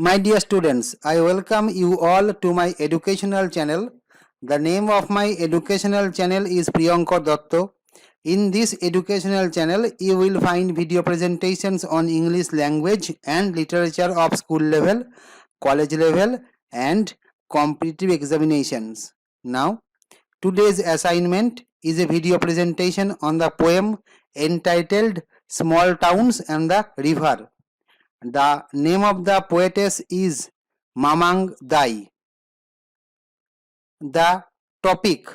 My dear students, I welcome you all to my educational channel. The name of my educational channel is Priyankar Datto. In this educational channel, you will find video presentations on English language and literature of school level, college level, and competitive examinations. Now, today's assignment is a video presentation on the poem entitled Small Towns and the River. The name of the poetess is Mamang Dai. The topic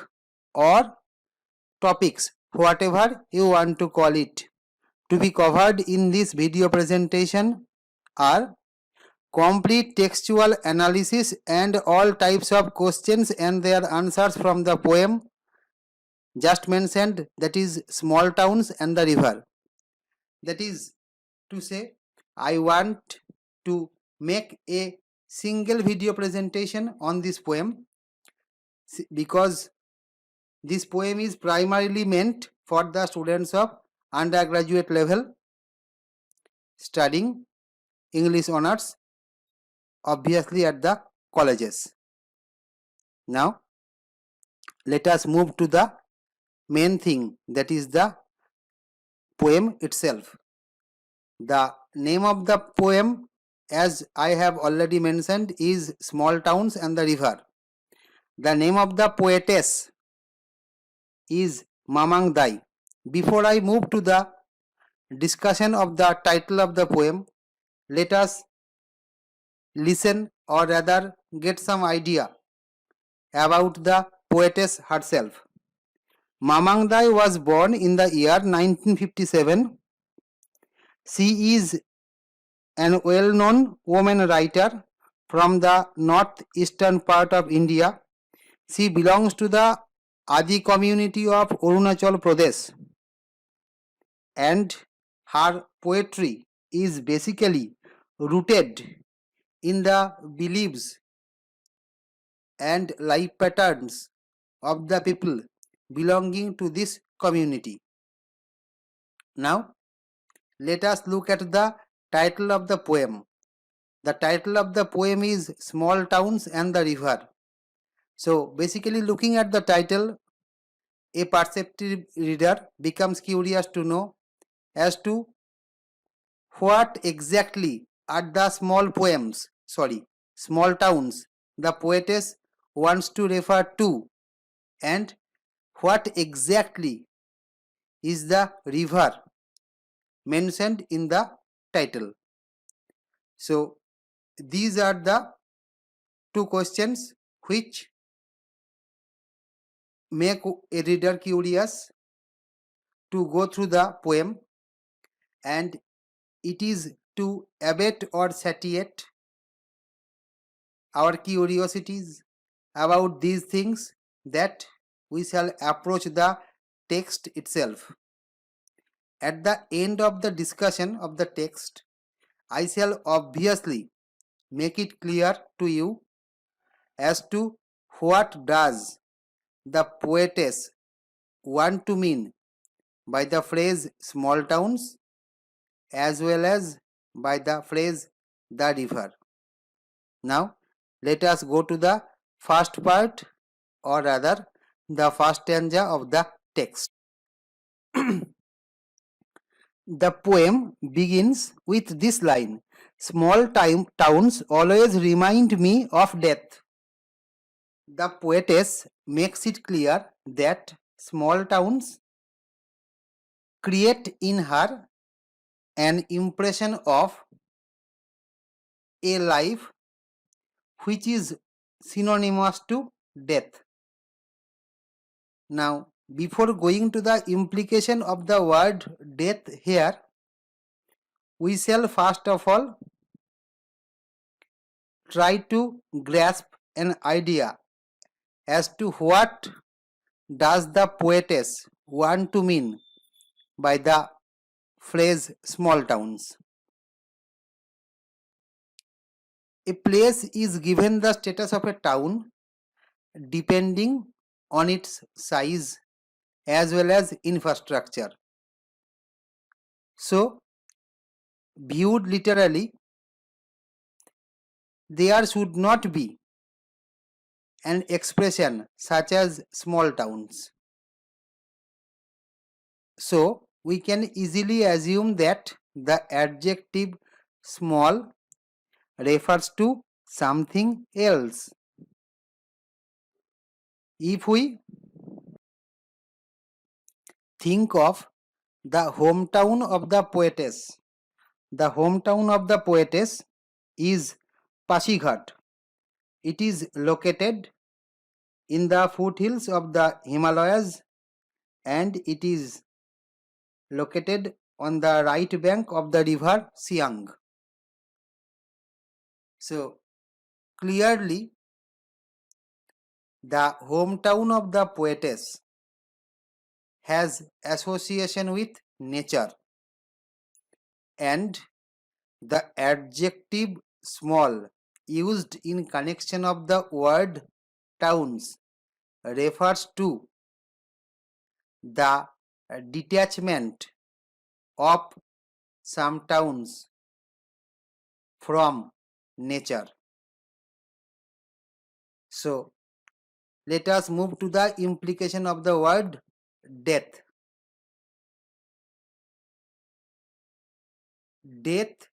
or topics, whatever you want to call it, to be covered in this video presentation are complete textual analysis and all types of questions and their answers from the poem just mentioned, that is Small Towns and the River. That is to say, I want to make a single video presentation on this poem because this poem is primarily meant for the students of undergraduate level studying English honors, obviously at the colleges. Now, let us move to the main thing, that is the poem itself. The name of the poem, as I have already mentioned, is Small Towns and the River. The name of the poetess is Mamang Dai. Before I move to the discussion of the title of the poem, let us listen or rather get some idea about the poetess herself. Mamang Dai was born in the year 1957. She is an well-known woman writer from the northeastern part of India. She belongs to the Adi community of Arunachal Pradesh, and her poetry is basically rooted in the beliefs and life patterns of the people belonging to this community. Now, let us look at the title of the poem. The title of the poem is Small Towns and the River. So, basically, looking at the title, a perceptive reader becomes curious to know as to what exactly are the small towns the poetess wants to refer to, and what exactly is the river mentioned in the title. So, these are the two questions which make a reader curious to go through the poem, and it is to abate or satiate our curiosities about these things that we shall approach the text itself. At the end of the discussion of the text, I shall obviously make it clear to you as to what does the poetess want to mean by the phrase small towns as well as by the phrase the river. Now, let us go to the first part, or rather the first stanza of the text. The poem begins with this line: Small towns always remind me of death. The poetess makes it clear that small towns create in her an impression of a life which is synonymous to death. Now, before going to the implication of the word death here, we shall first of all try to grasp an idea as to what does the poetess want to mean by the phrase small towns. A place is given the status of a town depending on its size as well as infrastructure. So, viewed literally, there should not be an expression such as small towns. So, we can easily assume that the adjective small refers to something else. If we think of the hometown of the poetess, the hometown of the poetess is Pasighat. It is located in the foothills of the Himalayas and it is located on the right bank of the river Siang. So clearly the hometown of the poetess has association with nature and the adjective small used in connection of the word towns refers to the detachment of some towns from nature. So let us move to the implication of the word death. Death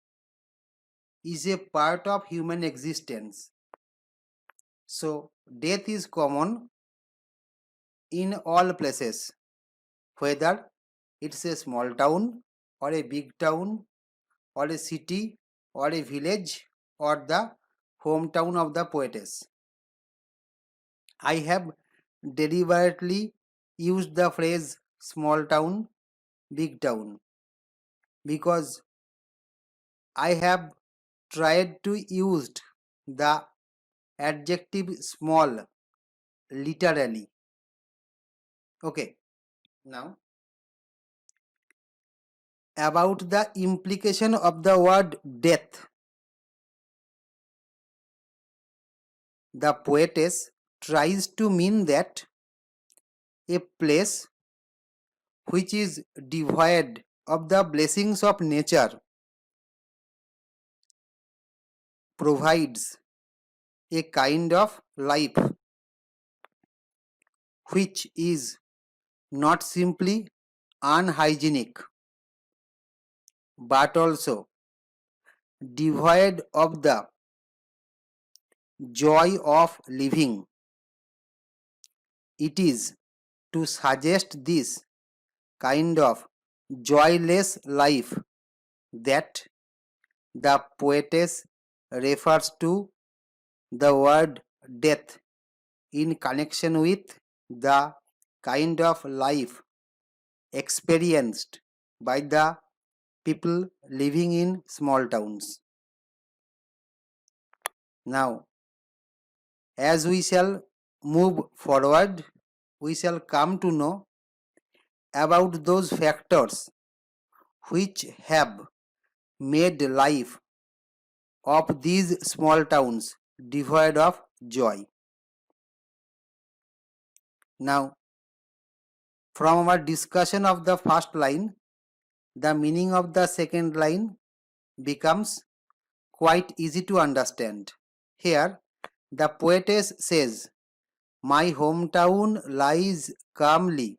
is a part of human existence. So death is common in all places, whether it's a small town or a big town or a city or a village or the hometown of the poetess. I have deliberately used the phrase small town, big town because I have tried to use the adjective small literally. Okay, now about the implication of the word death. The poetess tries to mean that a place which is devoid of the blessings of nature provides a kind of life which is not simply unhygienic but also devoid of the joy of living. It is to suggest this kind of joyless life that the poetess refers to the word death in connection with the kind of life experienced by the people living in small towns. Now, as we shall move forward, we shall come to know about those factors which have made life of these small towns devoid of joy. Now, from our discussion of the first line, the meaning of the second line becomes quite easy to understand. Here, the poetess says, "My hometown lies calmly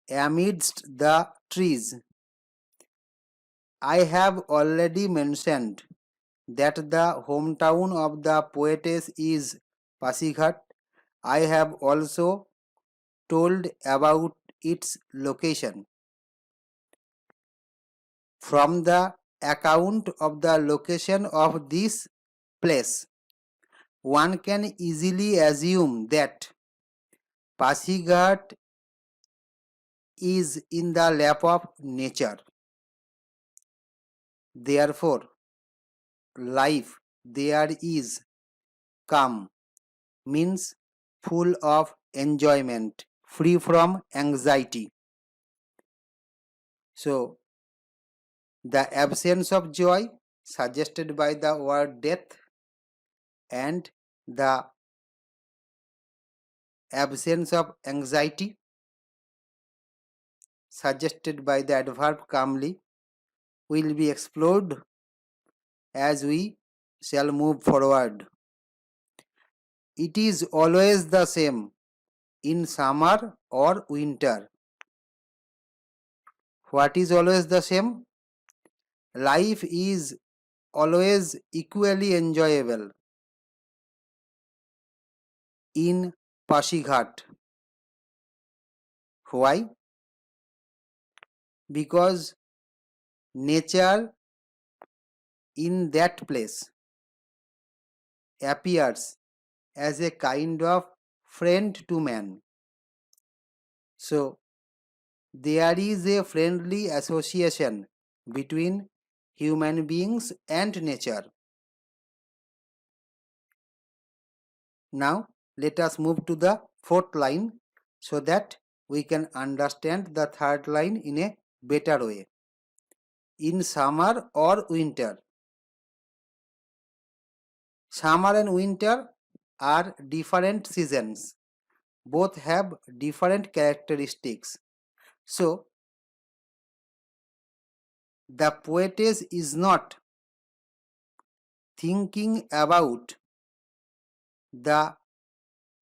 amidst the trees." I have already mentioned that the hometown of the poetess is Pasighat. I have also told about its location. From the account of the location of this place, one can easily assume that Pasighat is in the lap of nature. Therefore, life there is calm, means full of enjoyment, free from anxiety. So, the absence of joy suggested by the word death and the absence of anxiety suggested by the adverb calmly will be explored as we shall move forward. It is always the same in summer or winter. What is always the same? Life is always equally enjoyable in Pasighat. Why? Because nature in that place appears as a kind of friend to man. So, there is a friendly association between human beings and nature. Now, let us move to the fourth line so that we can understand the third line in a better way. In summer or winter. Summer and winter are different seasons. Both have different characteristics. So, the poetess is not thinking about the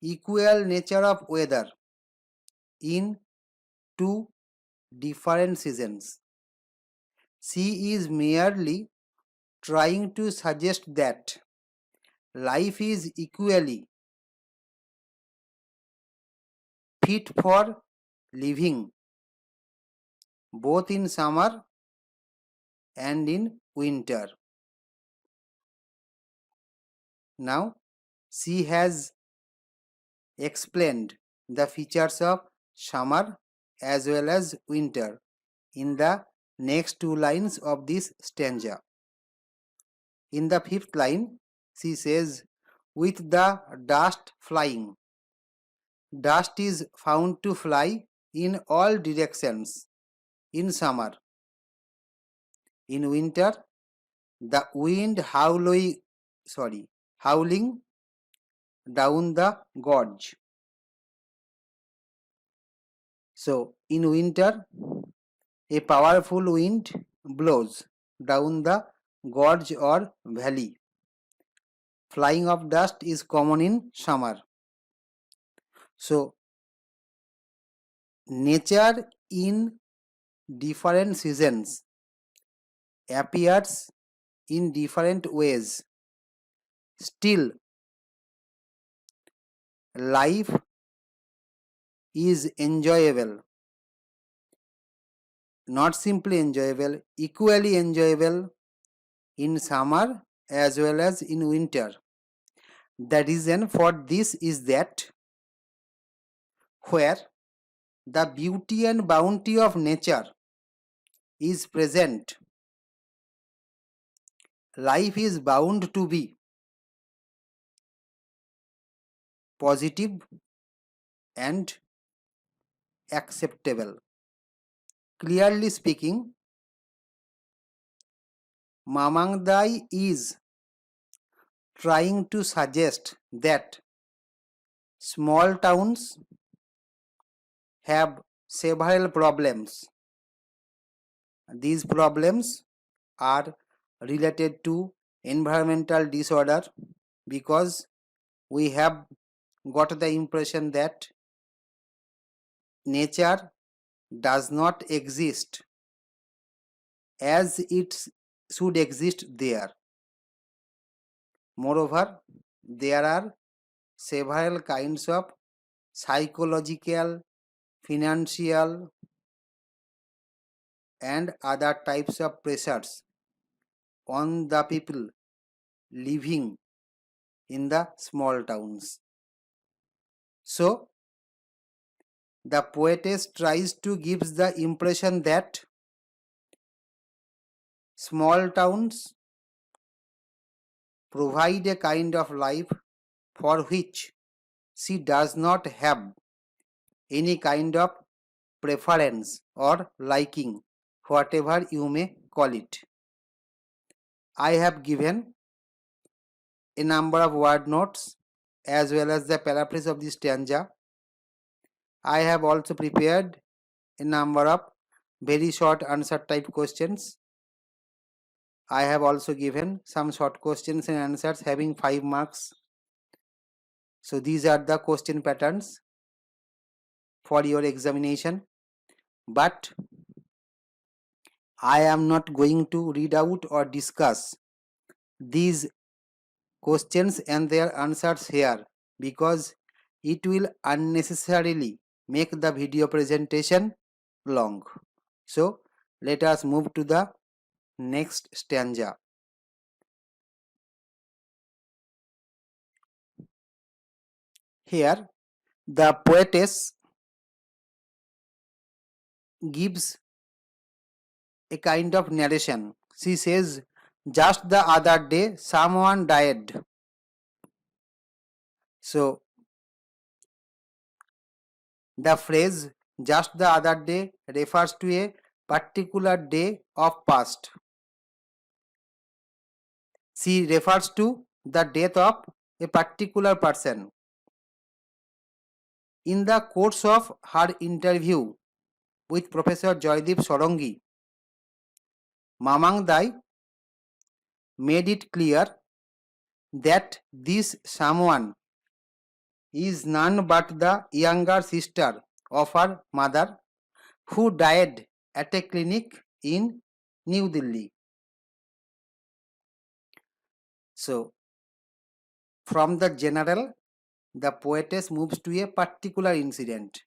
equal nature of weather in two different seasons. She is merely trying to suggest that life is equally fit for living both in summer and in winter. Now, she has explained the features of summer as well as winter in the next two lines of this stanza. In the fifth line, she says, with the dust flying. Dust is found to fly in all directions in summer. In winter, the wind howling down the gorge. So, in winter, a powerful wind blows down the gorge or valley. Flying of dust is common in summer. So, nature in different seasons appears in different ways. Still, life is enjoyable. Not simply enjoyable, equally enjoyable in summer as well as in winter. The reason for this is that where the beauty and bounty of nature is present, life is bound to be positive and acceptable. Clearly speaking, Mamangdai is trying to suggest that small towns have several problems. These problems are related to environmental disorder because we have got the impression that nature does not exist as it should exist there. Moreover, there are several kinds of psychological, financial, and other types of pressures on the people living in the small towns. So, the poetess tries to give the impression that small towns provide a kind of life for which she does not have any kind of preference or liking, whatever you may call it. I have given a number of word notes as well as the paraphrase of this stanza. I have also prepared a number of very short answer type questions. I have also given some short questions and answers having 5 marks. So these are the question patterns for your examination, but I am not going to read out or discuss these questions and their answers here because it will unnecessarily make the video presentation long. So let us move to the next stanza. Here the poetess gives a kind of narration. She says, just the other day someone died. So the phrase just the other day refers to a particular day of past. She refers to the death of a particular person. In the course of her interview with Professor Joydeep Sorangi, Mamang Dai made it clear that this someone is none but the younger sister of her mother who died at a clinic in New Delhi. So, from the general, the poetess moves to a particular incident.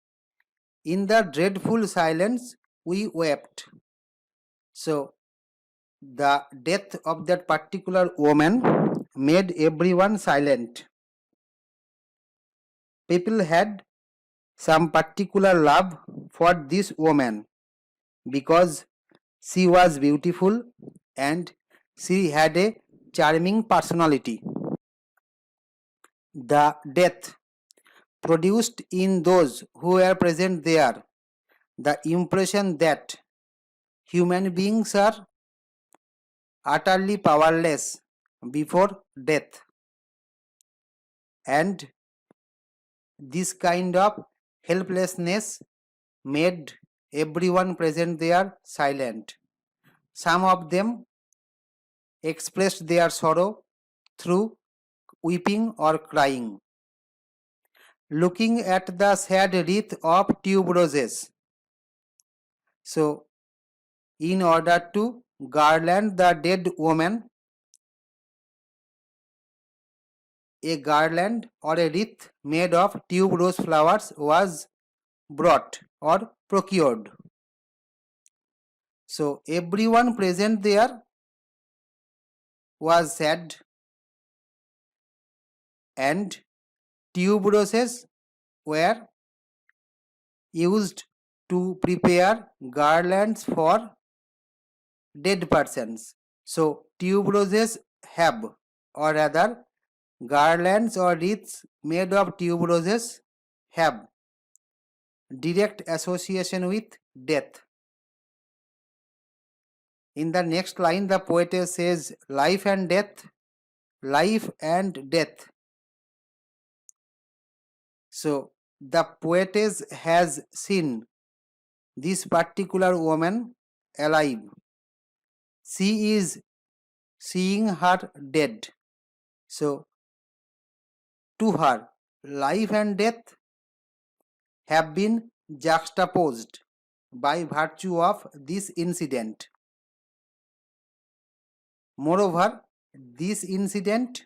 In the dreadful silence, we wept. So, the death of that particular woman made everyone silent. People had some particular love for this woman because she was beautiful and she had a charming personality. The death produced in those who were present there the impression that human beings are utterly powerless before death, and this kind of helplessness made everyone present there silent. Some of them expressed their sorrow through weeping or crying. Looking at the sad wreath of tuberoses. So, in order to garland the dead woman, a garland or a wreath made of tuberose flowers was brought or procured. So, everyone present there was sad, and tuberoses were used to prepare garlands for dead persons. So, tuberoses have, or rather, garlands or wreaths made of tuberoses have direct association with death. In the next line, the poetess says, life and death, life and death. So, the poetess has seen this particular woman alive. She is seeing her dead. So, to her, life and death have been juxtaposed by virtue of this incident. Moreover, this incident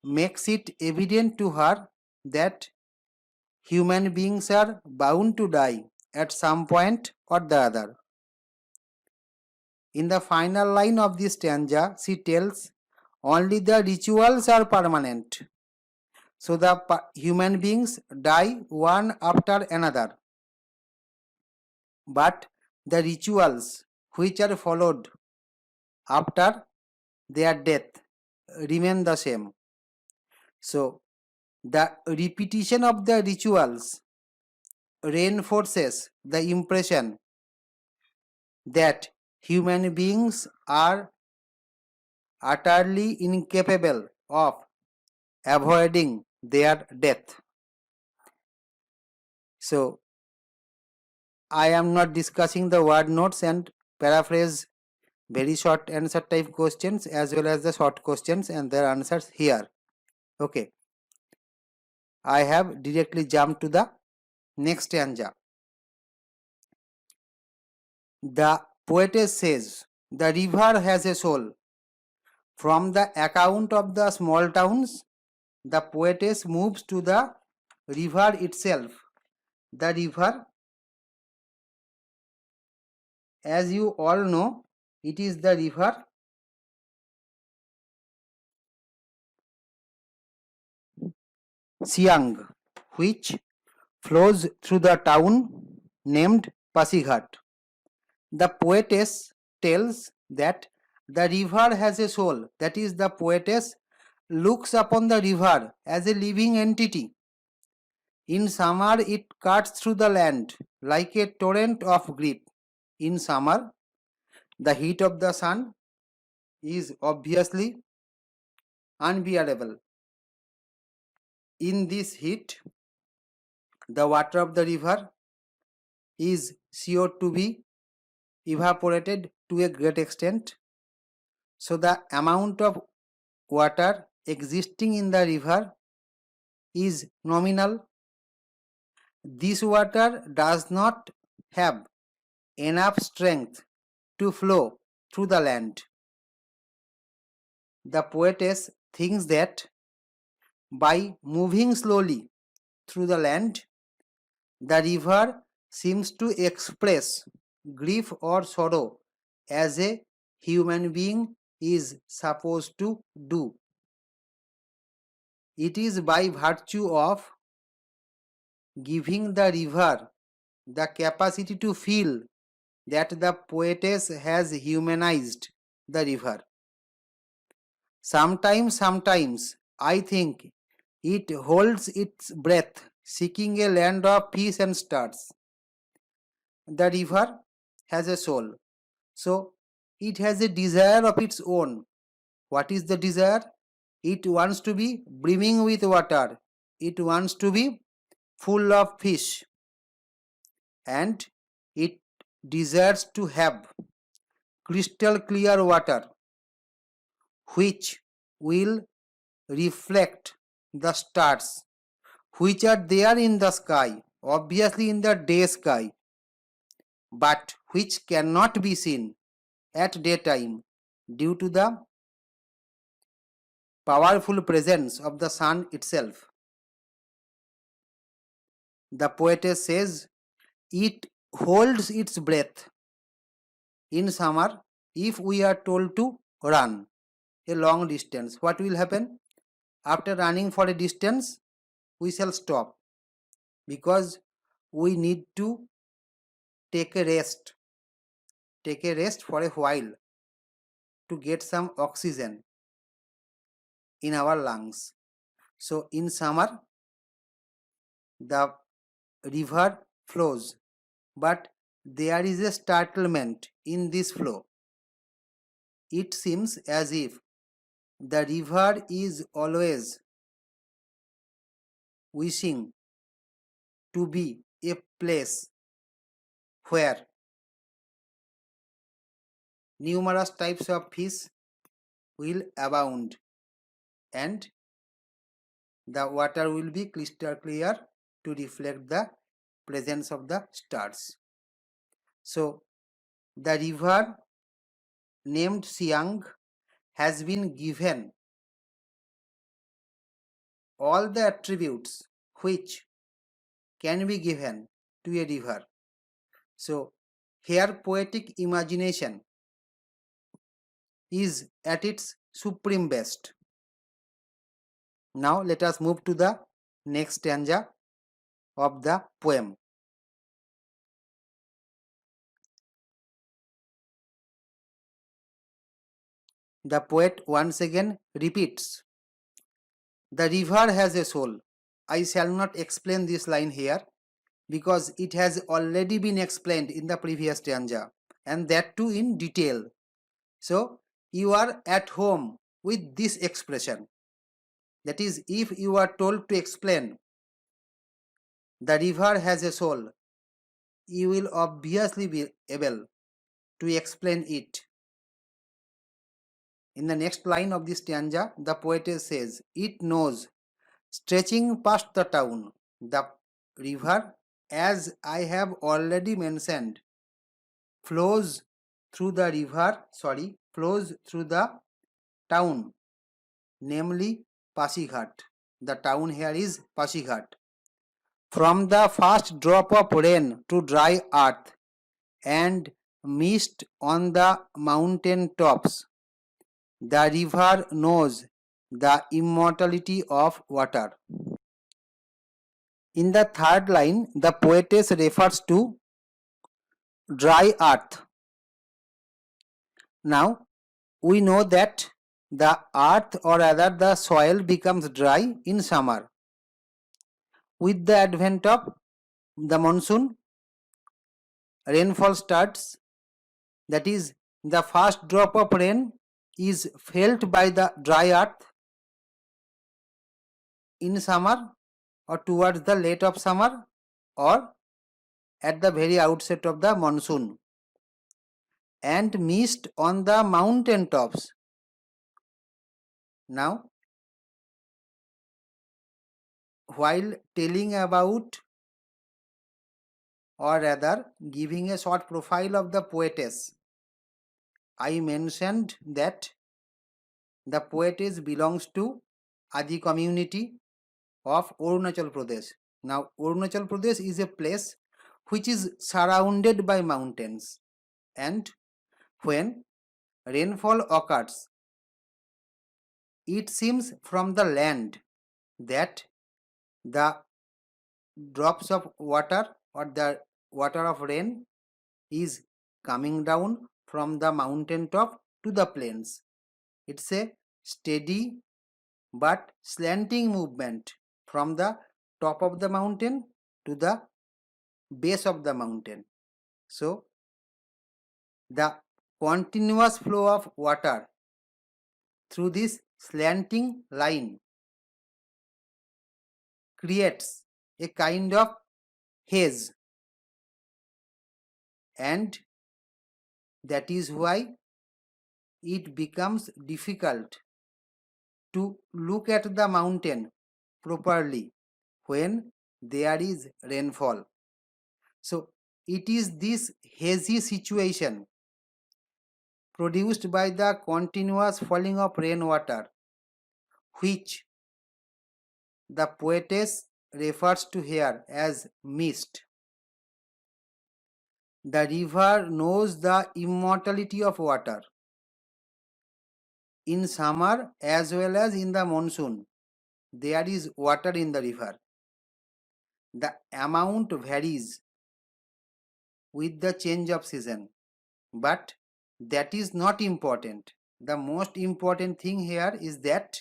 makes it evident to her that human beings are bound to die at some point or the other. In the final line of this stanza, she tells, only the rituals are permanent. So the human beings die one after another. But the rituals which are followed after their death remain the same. So the repetition of the rituals reinforces the impression that human beings are utterly incapable of avoiding their death. So, I am not discussing the word notes and paraphrase very short answer type questions as well as the short questions and their answers here. Okay, I have directly jumped to the next stanza. The poetess says, the river has a soul. From the account of the small towns, the poetess moves to the river itself. The river, as you all know, it is the river Siang, which flows through the town named Pasighat. The poetess tells that the river has a soul, that is, the poetess looks upon the river as a living entity. In summer, it cuts through the land like a torrent of grief. In summer, the heat of the sun is obviously unbearable. In this heat, the water of the river is sure to be evaporated to a great extent. So the amount of water existing in the river is nominal. This water does not have enough strength to flow through the land. The poetess thinks that by moving slowly through the land, the river seems to express grief or sorrow as a human being is supposed to do. It is by virtue of giving the river the capacity to feel that the poetess has humanized the river. Sometimes I think it holds its breath, seeking a land of peace and stars. The river has a soul, so it has a desire of its own. What is the desire? It wants to be brimming with water, it wants to be full of fish, and it desires to have crystal clear water which will reflect the stars which are there in the sky, obviously in the day sky, but which cannot be seen at daytime due to the powerful presence of the sun itself. The poetess says it holds its breath. In summer, if we are told to run a long distance, what will happen? After running for a distance, we shall stop because we need to take a rest for a while to get some oxygen in our lungs. So in summer, the river flows, but there is a startlement in this flow. It seems as if the river is always wishing to be a place where numerous types of fish will abound and the water will be crystal clear to reflect the presence of the stars. So the river named Siang has been given all the attributes which can be given to a river. So here poetic imagination is at its supreme best. Now let us move to the next stanza of the poem. The poet once again repeats, the river has a soul. I shall not explain this line here because it has already been explained in the previous stanza and that too in detail. So you are at home with this expression. That is, if you are told to explain the river has a soul, you will obviously be able to explain it In the next line of this stanza, the poetess says, it knows, stretching past the town, the river, as I have already mentioned, flows through the town, namely Pasighat. The town here is Pasighat. From the first drop of rain to dry earth and mist on the mountain tops, the river knows the immortality of water. In the third line, the poetess refers to dry earth. Now, we know that the earth, or rather the soil, becomes dry in summer. With the advent of the monsoon, rainfall starts. That is, the first drop of rain is felt by the dry earth in summer, or towards the late of summer, or at the very outset of the monsoon, and mist on the mountain tops. Now, while telling about, or rather giving a short profile of the poetess, I mentioned that the poetess belongs to Adi community of Arunachal Pradesh. Now, Arunachal Pradesh is a place which is surrounded by mountains, and when rainfall occurs, it seems from the land that the drops of water, or the water of rain, is coming down from the mountain top to the plains. It's a steady but slanting movement from the top of the mountain to the base of the mountain. So, the continuous flow of water through this slanting line creates a kind of haze, and that is why it becomes difficult to look at the mountain properly when there is rainfall. So, it is this hazy situation produced by the continuous falling of rainwater which the poetess refers to here as mist. The river knows the immortality of water. In summer as well as in the monsoon, there is water in the river. The amount varies with the change of season, but that is not important. The most important thing here is that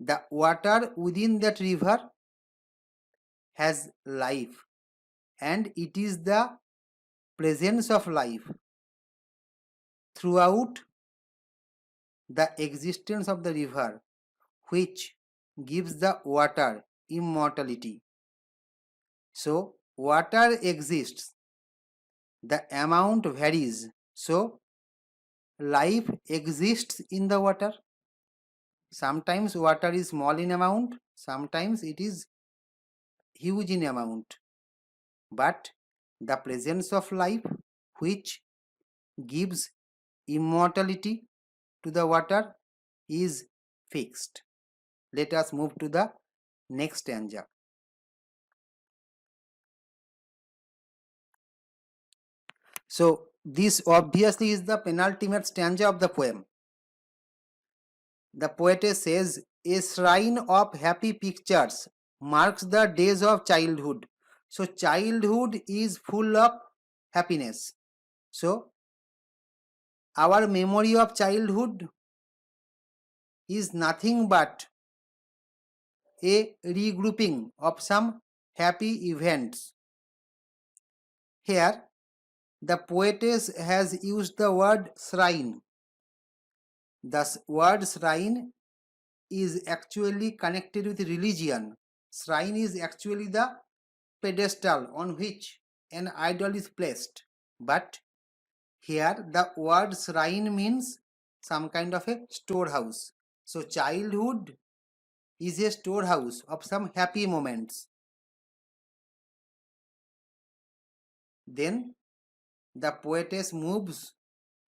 the water within that river has life, and it is the presence of life throughout the existence of the river which gives the water immortality. So, water exists, the amount varies, so life exists in the water. Sometimes water is small in amount, sometimes it is huge in amount, but the presence of life which gives immortality to the water is fixed. Let us move to the next stanza. So, this obviously is the penultimate stanza of the poem. The poetess says, a shrine of happy pictures marks the days of childhood. So, childhood is full of happiness. So, our memory of childhood is nothing but a regrouping of some happy events. Here, the poetess has used the word shrine. The word shrine is actually connected with religion. Shrine is actually the pedestal on which an idol is placed. But here the word shrine means some kind of a storehouse. So childhood is a storehouse of some happy moments. Then the poetess moves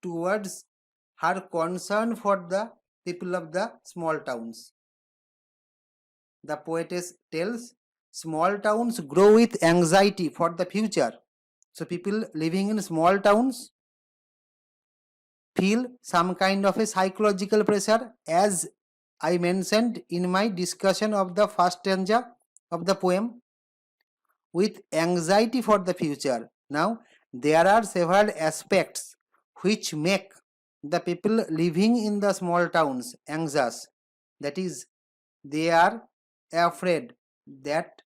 towards her concern for the people of the small towns. The poetess tells small towns grow with anxiety for the future. So people living in small towns feel some kind of a psychological pressure, as I mentioned in my discussion of the first stanza of the poem, with anxiety for the future. Now, there are several aspects which make the people living in the small towns anxious. That is, they are afraid that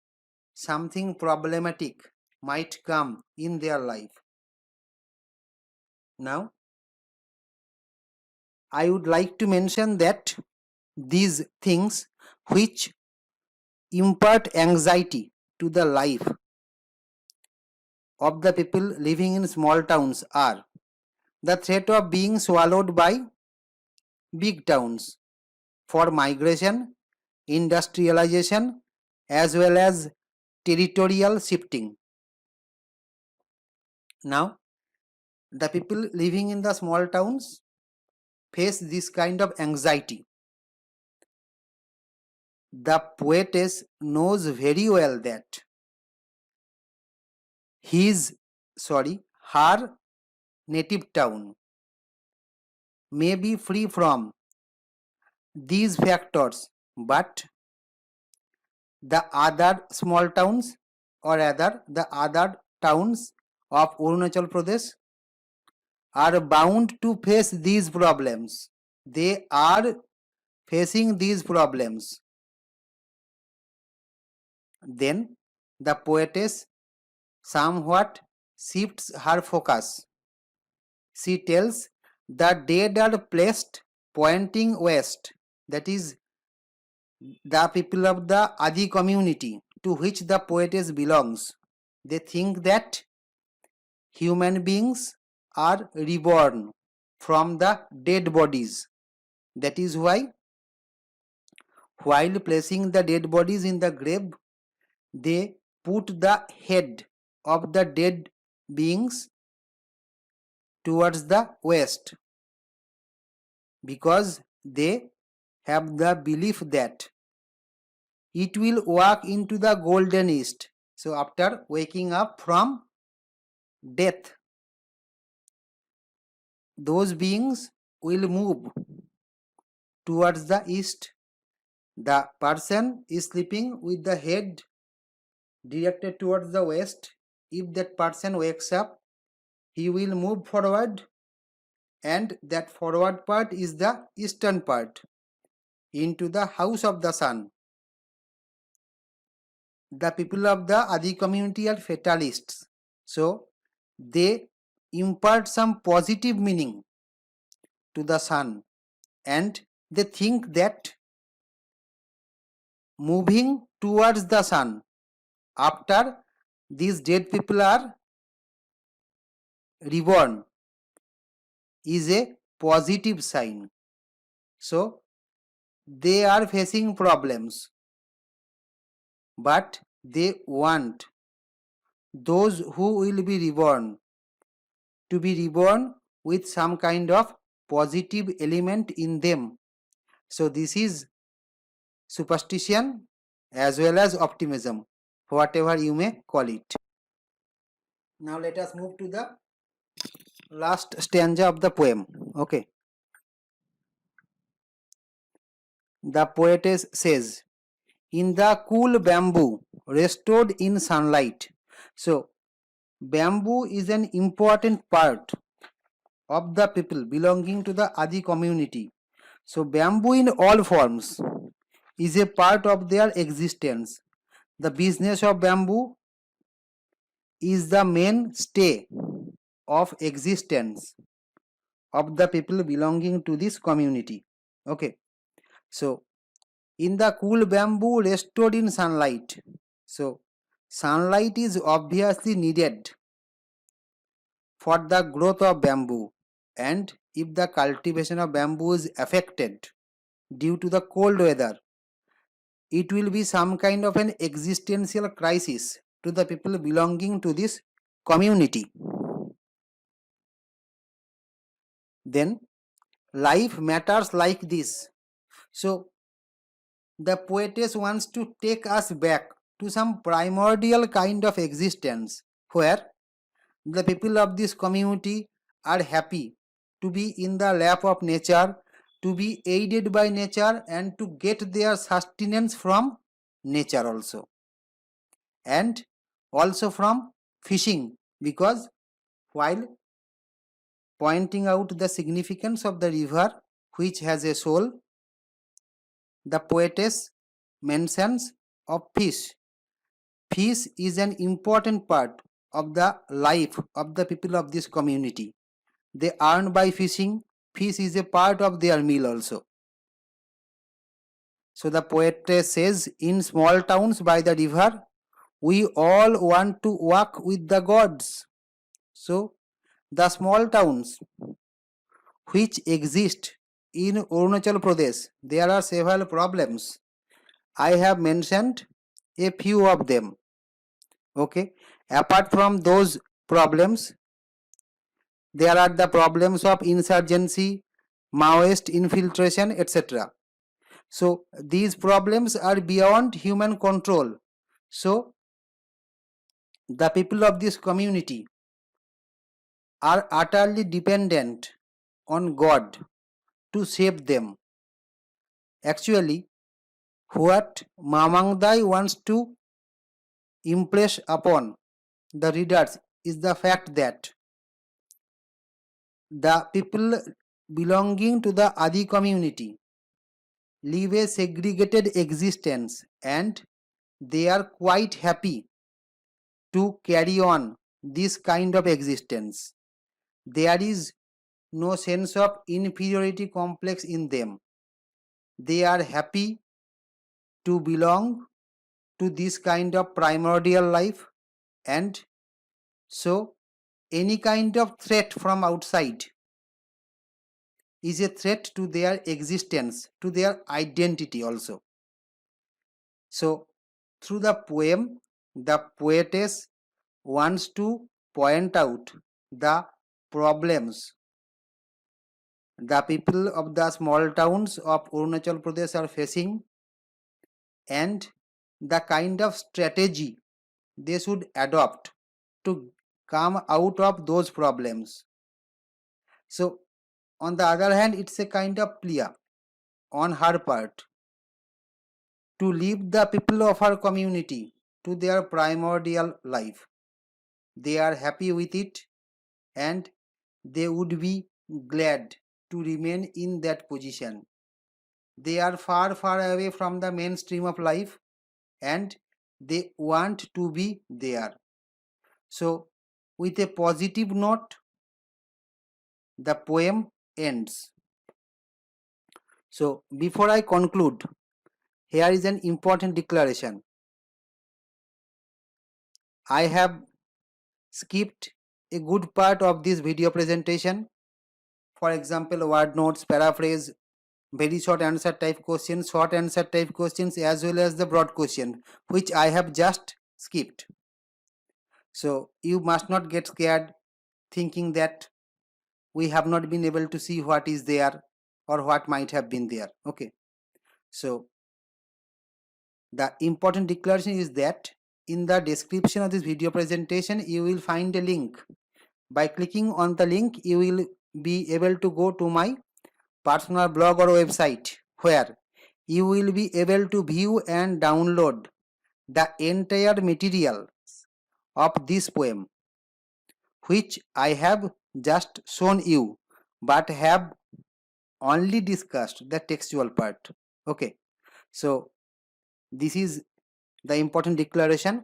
something problematic might come in their life. Now, I would like to mention that these things which impart anxiety to the life of the people living in small towns are the threat of being swallowed by big towns for migration, industrialization, as well as territorial shifting. Now, the people living in the small towns face this kind of anxiety. The poetess knows very well that her native town may be free from these factors, but the other small towns, or rather the other towns of Arunachal Pradesh, are bound to face these problems. They are facing these problems. Then the poetess somewhat shifts her focus. She tells the dead are placed pointing west, that is, the people of the Adi community to which the poetess belongs. They think that human beings are reborn from the dead bodies. That is why, while placing the dead bodies in the grave, they put the head of the dead beings towards the west, because they have the belief that it will walk into the golden east. So after waking up from death, those beings will move towards the east. The person is sleeping with the head directed towards the west. If that person wakes up, he will move forward, and that forward part is the eastern part, into the house of the sun. The people of the Adi community are fatalists, so they impart some positive meaning to the sun, and they think that moving towards the sun after these dead people are reborn is a positive sign. So they are facing problems, but they want those who will be reborn to be reborn with some kind of positive element in them. So this is superstition as well as optimism, whatever you may call it. Now let us move to the last stanza of the poem. Okay. The poetess says, in the cool bamboo restored in sunlight. So bamboo is an important part of the people belonging to the Adi community. So bamboo in all forms is a part of their existence. The business of bamboo is the mainstay of existence of the people belonging to this community. Okay. So in the cool bamboo restored in sunlight. So sunlight is obviously needed for the growth of bamboo. and if the cultivation of bamboo is affected due to the cold weather, it will be some kind of an existential crisis to the people belonging to this community. Then life matters like this. So the poetess wants to take us back to some primordial kind of existence where the people of this community are happy to be in the lap of nature, to be aided by nature, and to get their sustenance from nature also, and also from fishing, because while pointing out the significance of the river which has a soul, the poetess mentions of fish. Fish is an important part of the life of the people of this community. They earn by fishing. Fish is a part of their meal also. So the poetess says, in small towns by the river, we all want to walk with the gods. So the small towns which exist in Arunachal Pradesh, there are several problems. I have mentioned a few of them. Okay. Apart from those problems, there are the problems of insurgency, Maoist infiltration, etc. So these problems are beyond human control. So the people of this community are utterly dependent on God to save them. Actually, what Mamangdai wants to impress upon the readers is the fact that the people belonging to the Adi community live a segregated existence and they are quite happy to carry on this kind of existence. There is no sense of inferiority complex in them. They are happy to belong to this kind of primordial life, and so any kind of threat from outside is a threat to their existence, to their identity also. So through the poem, the poetess wants to point out the problems the people of the small towns of Arunachal Pradesh are facing and the kind of strategy they should adopt to come out of those problems. So on the other hand, it's a kind of plea on her part to leave the people of her community to their primordial life. They are happy with it and they would be glad to remain in that position. They are far, far away from the mainstream of life and they want to be there. So, with a positive note, the poem ends. So, before I conclude, here is an important declaration. I have skipped a good part of this video presentation. For example, word notes, paraphrase, very short answer type questions, short answer type questions, as well as the broad question, which I have just skipped. So you must not get scared thinking that we have not been able to see what is there or what might have been there. Okay. So the important declaration is that in the description of this video presentation, you will find a link. By clicking on the link, you will be able to go to my personal blog or website where you will be able to view and download the entire material of this poem, which I have just shown you, but have only discussed the textual part. Okay, so this is the important declaration.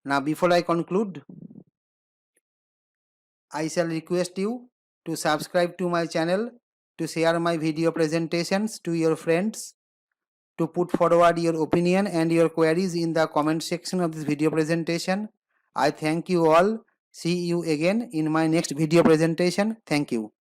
Now, before I conclude, I shall request you to subscribe to my channel, to share my video presentations to your friends, to put forward your opinion and your queries in the comment section of this video presentation. I thank you all. See you again in my next video presentation. Thank you.